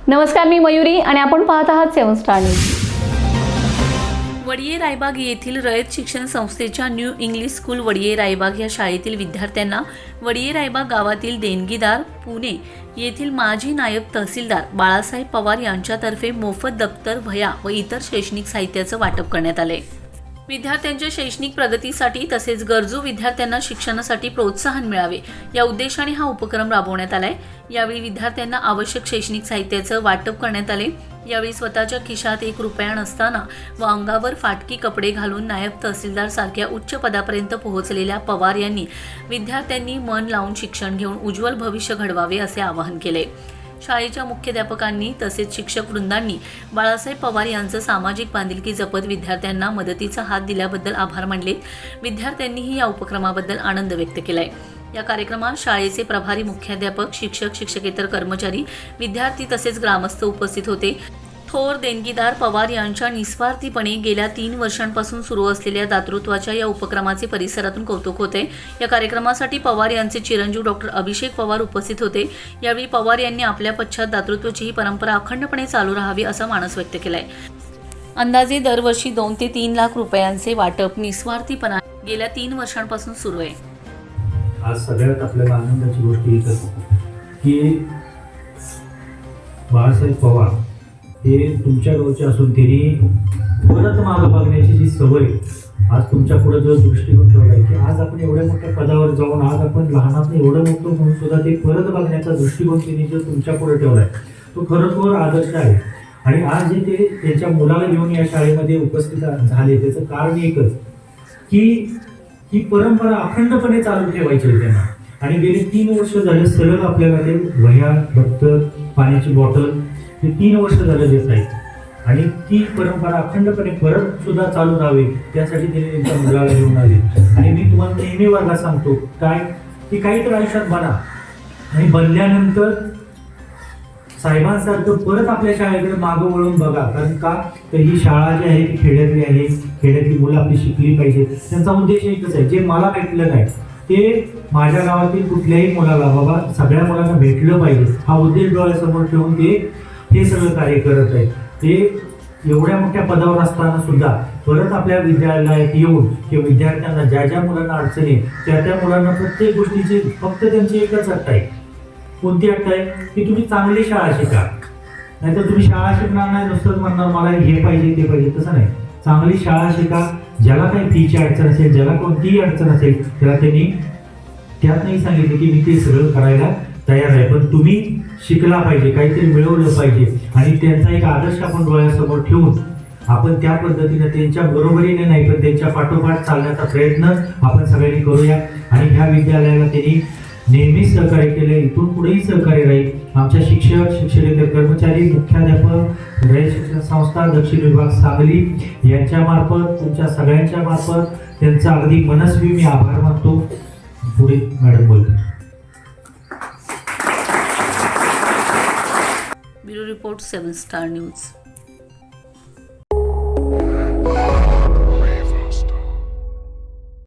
नमस्कार, मी मयुरी आणि आपण पाहत आहात 7 स्टार न्यूज. वडिये रायबाग येथील रयत शिक्षण संस्थेच्या न्यू इंग्लिश स्कूल वडिये रायबाग या शाळेतील विद्यार्थ्यांना वडिये रायबाग गावातील देणगीदार पुणे येथील माजी नायब तहसीलदार बाळासाहेब पवार यांच्यातर्फे मोफत दप्तर, वह्या व इतर शैक्षणिक साहित्याचं वाटप करण्यात आले. विद्यार्थ्यांच्या शैक्षणिक प्रगतीसाठी तसेच गरजू विद्यार्थ्यांना शिक्षणासाठी प्रोत्साहन मिळावे या उद्देशाने हा उपक्रम राबवण्यात आलाय. यावेळी विद्यार्थ्यांना आवश्यक शैक्षणिक साहित्याचं वाटप करण्यात आले. यावेळी स्वतःच्या खिशात 1 रुपया नसताना व अंगावर फाटकी कपडे घालून नायब तहसीलदार सारख्या उच्च पदापर्यंत पोहोचलेल्या पवार यांनी विद्यार्थ्यांनी मन लावून शिक्षण घेऊन उज्ज्वल भविष्य घडवावे असे आवाहन केले. शाळेच्या मुख्याध्यापकांनी तसेच शिक्षक वृंदांनी बाळासाहेब पवार यांचं सामाजिक बांधिलकी जपत विद्यार्थ्यांना मदतीचा हात दिल्याबद्दल आभार मानले. विद्यार्थ्यांनीही या उपक्रमाबद्दल आनंद व्यक्त केलाय. या कार्यक्रमात शाळेचे प्रभारी मुख्याध्यापक, शिक्षक, शिक्षकेतर कर्मचारी, विद्यार्थी तसेच ग्रामस्थ उपस्थित होते. थोर देणगीदार पवार यांच्या निस्वार्थीपणे गेल्या 3 वर्षांपासून सुरू असलेल्या दातृत्वाच्या या उपक्रमाचे परिसरातून कौतुक होते. या कार्यक्रमासाठी पवार यांचे चिरंजीव डॉक्टर अभिषेक पवार उपस्थित होते. यावेळी पवार यांनी आपल्या पश्चात दातृत्वाची ही परंपरा अखंडपणे चालू राहावी असा मानस व्यक्त केलाय. अंदाजे दरवर्षी 2 ते 3 लाख रुपयांचे वाटप निस्वार्थीपणा गेल्या 3 वर्षांपासून सुरू आहे. आज सगळ्यात आपल्याला आनंदाची गोष्ट हीच की बाळासाहेब पवार हे तुमच्या गावचे असून त्यांनी परत मागं बघण्याची जी सवय आज तुमच्या पुढे जो दृष्टिकोन ठेवला आहे की आज आपण एवढ्या मोठ्या पदावर जाऊन आज आपण लहानात एवढं मोठं म्हणून सुद्धा ते परत बघण्याचा दृष्टिकोन त्यांनी जो तुमच्या पुढे ठेवला आहे तो खरोखर आदर्श आहे. आणि आज जे ते त्यांच्या मुलाला घेऊन या शाळेमध्ये उपस्थित झाले त्याचं कारण एकच की ही परंपरा अखंडपणे चालू ठेवायची आहे त्यांना. आणि गेली 3 वर्ष झाले सलग आपल्याला ते वह्या, दप्तर, पाण्याची बॉटल हे 3 वर्ष झाले देत आहेत आणि ती परंपरा अखंडपणे परत सुद्धा चालू राहावी त्यासाठी त्यांनी त्यांच्या मुलाला घेऊन आले. आणि मी तुम्हाला नेहमी वर्गात सांगतो काय की काहीतरी आयुष्यात बना आणि बनल्यानंतर साहेबांसारखं परत आपल्या शाळेकडे मागं वळून बघा. कारण का तर ही शाळा जी आहे ती खेड्यातली आहे, खेड्यातली मुलं आपली शिकली पाहिजे. त्यांचा उद्देश एकच आहे, जे मला भेटलं नाही ते माझ्या गावातील कुठल्याही मुलाला बाबा सगळ्या मुलांना भेटलं पाहिजे हा उद्देश डोळ्यासमोर ठेवून ते हे सगळं कार्य करत आहे. ते एवढ्या मोठ्या पदावर असताना सुद्धा परत आपल्या विद्यालयात येऊन किंवा विद्यार्थ्यांना ज्या ज्या मुलांना अडचणी त्या मुलांना प्रत्येक गोष्टीची फक्त त्यांची एकच अट आहे. कोणती अट आहे की तुम्ही चांगली शाळा शिका. नाहीतर तुम्ही शाळा शिकणार नाही नुसतंच म्हणणार मला हे पाहिजे ते पाहिजे, तसं नाही. चांगली शाळा शिका. ज्याला काही फीची अडचण असेल, ज्याला कोणतीही अडचण असेल त्याला त्यांनी त्यात नाही सांगितले की मी ते सगळं करायला तयार आहे, पण तुम्ही शिकला पाहिजे, काहीतरी मिळवलं पाहिजे. आणि त्यांचा एक आदर्श आपण डोळ्यासमोर ठेवून आपण त्या पद्धतीने त्यांच्या बरोबरीने नाही पण त्यांच्या पाठोपाठ चालण्याचा प्रयत्न आपण सगळ्यांनी करूया. आणि ह्या विद्यालयाला त्यांनी नेहमीच सहकार्य केले, इथून पुढेही सहकार्य राहील. आमच्या शिक्षक, शिक्षकेतर कर्मचारी, मुख्याध्यापक, रयत शिक्षण संस्था, दक्षिण विभाग सांगली यांच्या मार्फत तुमच्या सगळ्यांच्या मार्फत त्यांचा अगदी मनस्वी मी आभार मानतो. पुढे मॅडम बोलते. Bureau report 7 star news.